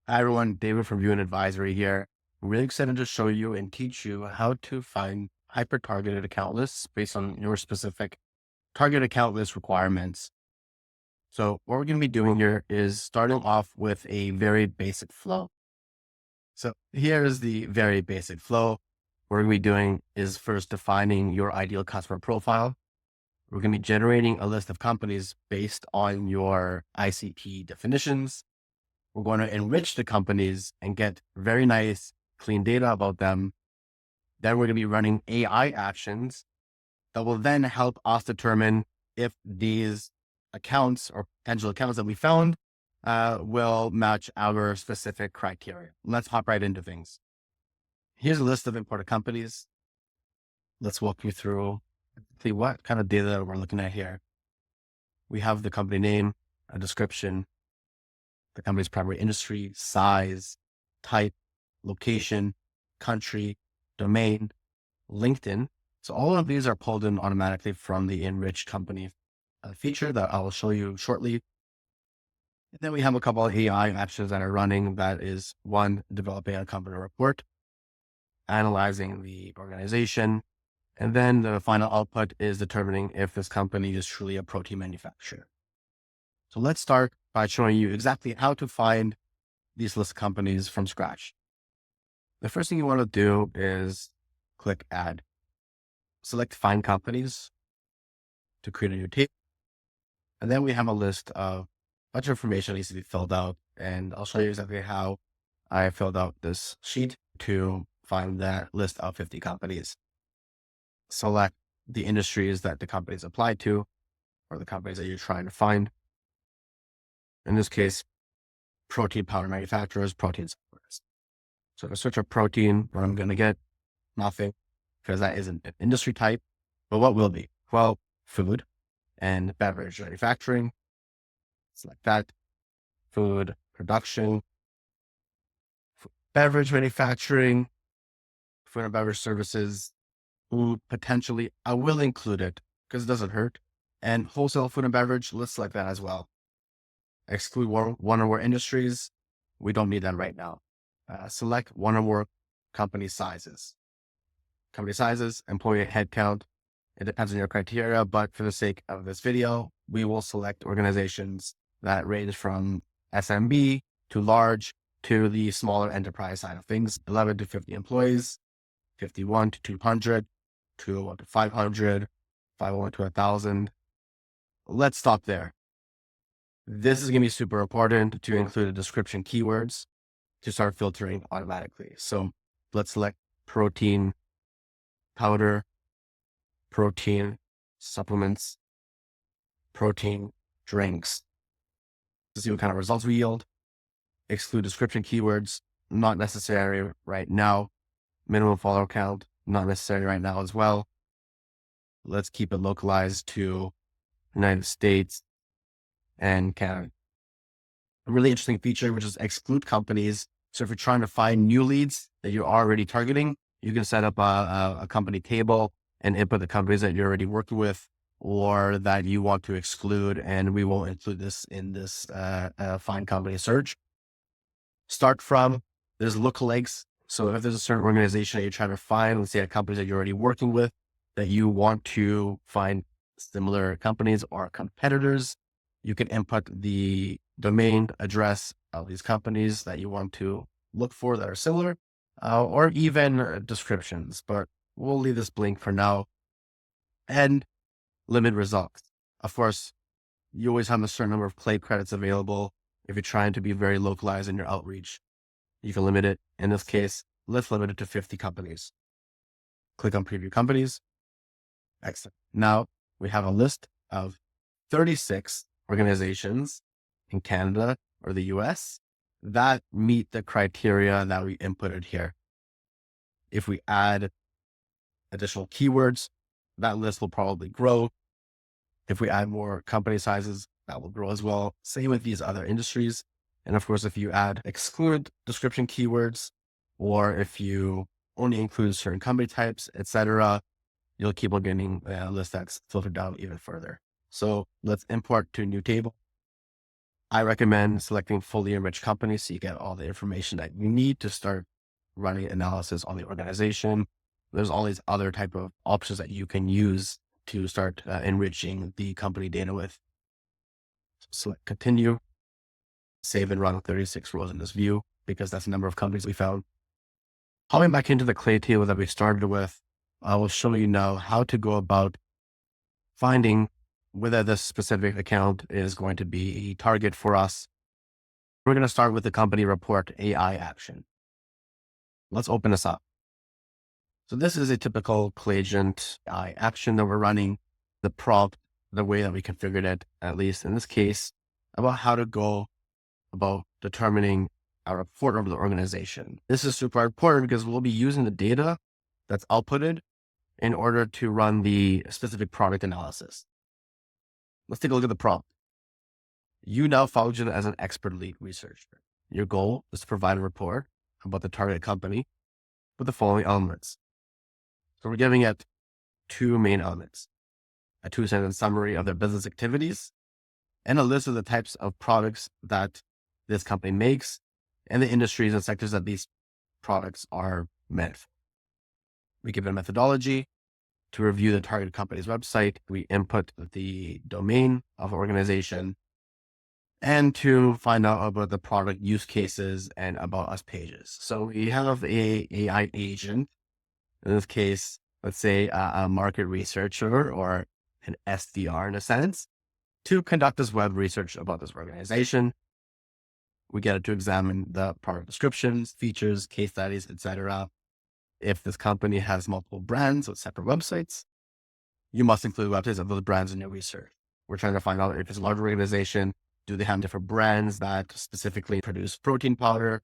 Hi everyone, David from Viewin Advisory here. I'm really excited to show you and teach you how to find hyper-targeted account lists based on your specific target account list requirements. So what we're going to be doing here is starting off with a very basic flow. So here is the very basic flow. What we're going to be doing is first defining your ideal customer profile. We're going to be generating a list of companies based on your ICP definitions. We're going to enrich the companies and get very nice, clean data about them. Then we're going to be running AI actions that will then help us determine if these accounts or potential accounts that we found will match our specific criteria. Let's hop right into things. Here's a list of imported companies. Let's walk you through see what kind of data we're looking at here. We have the company name, a description, the company's primary industry, size, type, location, country, domain, LinkedIn. So all of these are pulled in automatically from the enrich company feature that I will show you shortly. And then we have a couple of AI actions that are running. That is one, developing a company report, analyzing the organization, and then the final output is determining if this company is truly a protein manufacturer. So let's start by showing you exactly how to find these list companies from scratch. The first thing you want to do is click add, select find companies to create a new table. And then we have a list of a bunch of information that needs to be filled out. And I'll show you exactly how I filled out this sheet to find that list of 50 companies. Select the industries that the companies apply to or the companies that you're trying to find. In this case, protein powder manufacturers, protein suppliers. So if I search for protein, what I'm going to get, nothing, because that isn't an industry type. But what will be? Well, food and beverage manufacturing. Select that. Food production, beverage manufacturing, food and beverage services, food potentially. I will include it because it doesn't hurt. And wholesale food and beverage, let's select that as well. Exclude one or more industries. We don't need that right now. Select one or more company sizes. Company sizes, employee headcount. It depends on your criteria, but for the sake of this video, we will select organizations that range from SMB to large to the smaller enterprise side of things, 11 to 50 employees, 51 to 200, 201 to 500, 501 to 1,000. Let's stop there. This is going to be super important to include a description keywords to start filtering automatically. So let's select protein powder, protein supplements, protein drinks to see what kind of results we yield. Exclude description keywords, not necessary right now. Minimum follower count, not necessary right now as well. Let's keep it localized to United States and Canada. A really interesting feature, which is exclude companies. So if you're trying to find new leads that you're already targeting, you can set up a company table and input the companies that you're already working with or that you want to exclude. And we will include this in this find company search. Start from, there's lookalikes. So if there's a certain organization that you're trying to find, let's say a company that you're already working with, that you want to find similar companies or competitors, you can input the domain address of these companies that you want to look for that are similar, or even descriptions, but we'll leave this blank for now. And limit results. Of course, you always have a certain number of play credits available. If you're trying to be very localized in your outreach, you can limit it. In this case, let's limit it to 50 companies. Click on preview companies. Excellent. Now we have a list of 36 organizations in Canada or the US that meet the criteria that we inputted here. If we add additional keywords, that list will probably grow. If we add more company sizes, that will grow as well. Same with these other industries. And of course, if you add exclude description keywords, or if you only include certain company types, etc., you'll keep on getting a list that's filtered down even further. So let's import to a new table. I recommend selecting fully enriched companies so you get all the information that you need to start running analysis on the organization. There's all these other type of options that you can use to start enriching the company data with. Select continue, save and run 36 rows in this view because that's the number of companies we found. Hopping back into the clay table that we started with, I will show you now how to go about finding whether this specific account is going to be a target for us. We're going to start with the company report AI action. Let's open this up. So this is a typical Clayagent AI action that we're running. The prompt, the way that we configured it, at least in this case, about how to go about determining a report of the organization. This is super important because we'll be using the data that's outputted in order to run the specific product analysis. Let's take a look at the prompt. You now function as an expert lead researcher. Your goal is to provide a report about the target company with the following elements. So we're giving it two main elements: a 2-sentence summary of their business activities and a list of the types of products that this company makes and the industries and sectors that these products are meant for. We give it a methodology to review the target company's website. We input the domain of organization and to find out about the product use cases and about us pages. So we have a AI agent, in this case, let's say a market researcher or an SDR in a sense, to conduct this web research about this organization. We get it to examine the product descriptions, features, case studies, etc. If this company has multiple brands with separate websites, you must include websites of those brands in your research. We're trying to find out if it's a large organization, do they have different brands that specifically produce protein powder?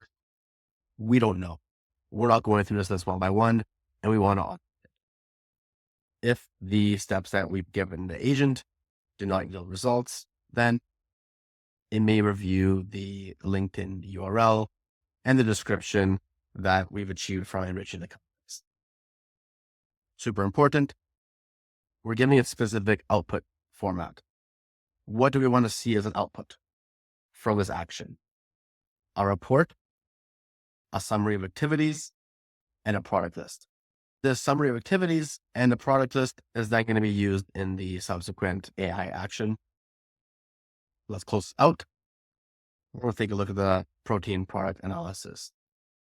We don't know. We're not going through this list one by one, and we want to audit it. If the steps that we've given the agent do not yield results, then it may review the LinkedIn URL and the description that we've achieved from enriching the companies. Super important. We're giving it specific output format. What do we want to see as an output from this action? A report, a summary of activities, and a product list. The summary of activities and the product list is then going to be used in the subsequent AI action. Let's close out. We'll take a look at the protein product analysis.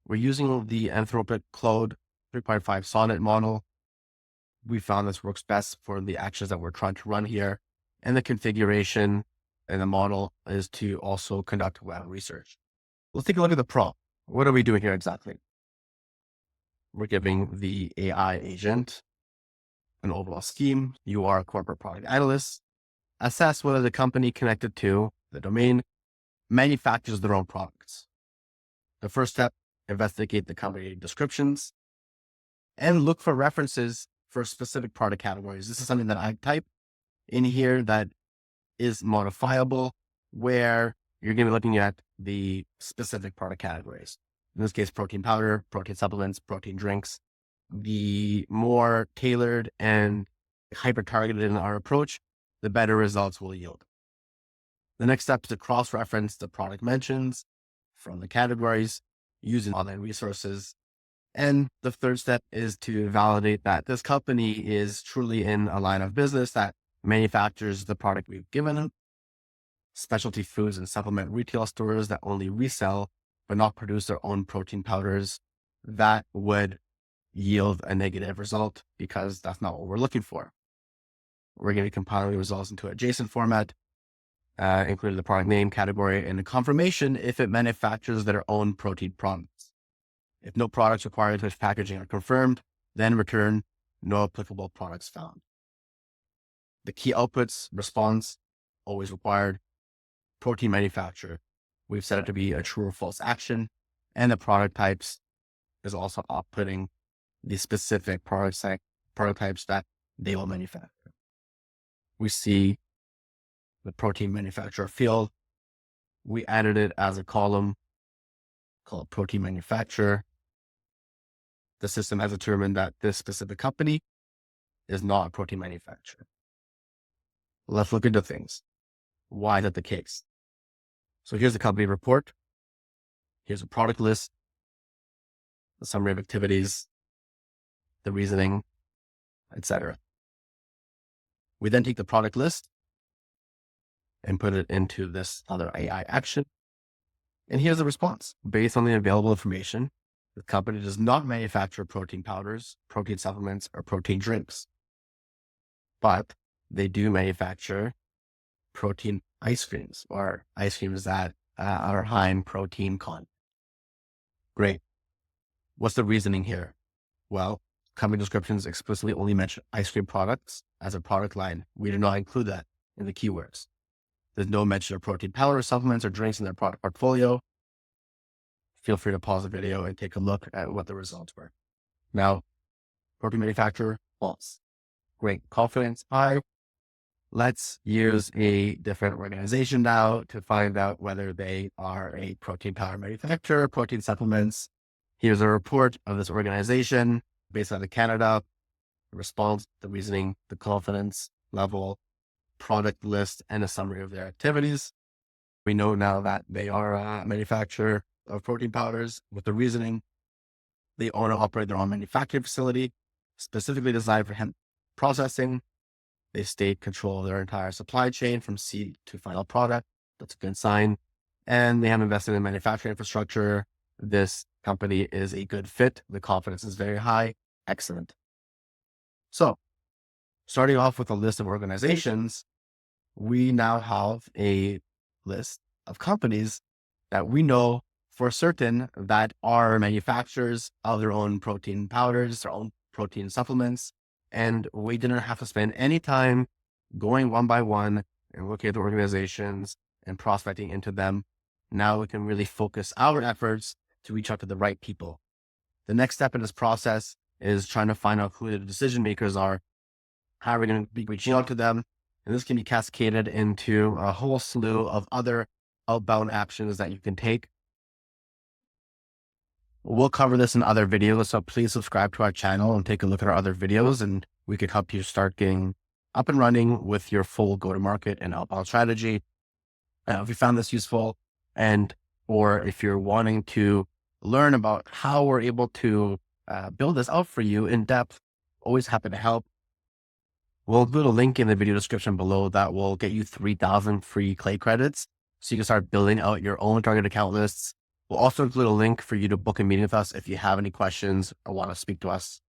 We're using the Anthropic Claude 3.5 Sonnet model. We found this works best for the actions that we're trying to run here. And the configuration in the model is to also conduct web research. Let's take a look at the prompt. What are we doing here exactly? We're giving the AI agent an overall scheme. You are a corporate product analyst. Assess whether the company connected to the domain manufactures their own products. The first step, investigate the company descriptions and look for references for specific product categories. This is something that I type in here that is modifiable, where you're going to be looking at the specific product categories. In this case, protein powder, protein supplements, protein drinks. The more tailored and hyper-targeted in our approach, the better results will yield. The next step is to cross-reference the product mentions from the categories using online resources. And the third step is to validate that this company is truly in a line of business that manufactures the product we've given them. Specialty foods and supplement retail stores that only resell but not produce their own protein powders, that would yield a negative result because that's not what we're looking for. We're going to compile the results into a JSON format, including the product name, category, and a confirmation if it manufactures their own protein products. If no products required to packaging are confirmed, then return no applicable products found. The key outputs, response, always required. Protein manufacturer, we've set it to be a true or false action. And the product types is also outputting the specific product types that they will manufacture. We see the protein manufacturer field. We added it as a column called protein manufacturer. The system has determined that this specific company is not a protein manufacturer. Let's look into things. Why is that the case? So here's the company report. Here's a product list, the summary of activities, the reasoning, etc. We then take the product list and put it into this other AI action. And here's the response. Based on the available information, the company does not manufacture protein powders, protein supplements, or protein drinks, but they do manufacture protein ice creams, or ice creams that are high in protein content. Great. What's the reasoning here? Well, company descriptions explicitly only mention ice cream products as a product line. We do not include that in the keywords. There's no mention of protein powder, supplements, or drinks in their product portfolio. Feel free to pause the video and take a look at what the results were. Now, protein manufacturer, false. Great. Confidence high. Let's use a different organization now to find out whether they are a protein powder manufacturer, protein supplements. Here's a report of this organization based out of Canada. The response, the reasoning, the confidence level, product list, and a summary of their activities. We know now that they are a manufacturer of protein powders. With the reasoning, they own and operate their own manufacturing facility, specifically designed for hemp processing. They state control of their entire supply chain from seed to final product. That's a good sign. And they have invested in manufacturing infrastructure. This company is a good fit. The confidence is very high. Excellent. So, starting off with a list of organizations, we now have a list of companies that we know for certain that are manufacturers of their own protein powders, their own protein supplements. And we didn't have to spend any time going one by one and looking at the organizations and prospecting into them. Now we can really focus our efforts to reach out to the right people. The next step in this process is trying to find out who the decision makers are. How are we going to be reaching out to them? And this can be cascaded into a whole slew of other outbound actions that you can take. We'll cover this in other videos, so please subscribe to our channel and take a look at our other videos, and we could help you start getting up and running with your full go-to-market and outbound strategy. If you found this useful, or if you're wanting to learn about how we're able to build this out for you in depth, always happy to help. We'll include a link in the video description below that will get you 3,000 free clay credits, so you can start building out your own target account lists. We'll also include a link for you to book a meeting with us if you have any questions or want to speak to us.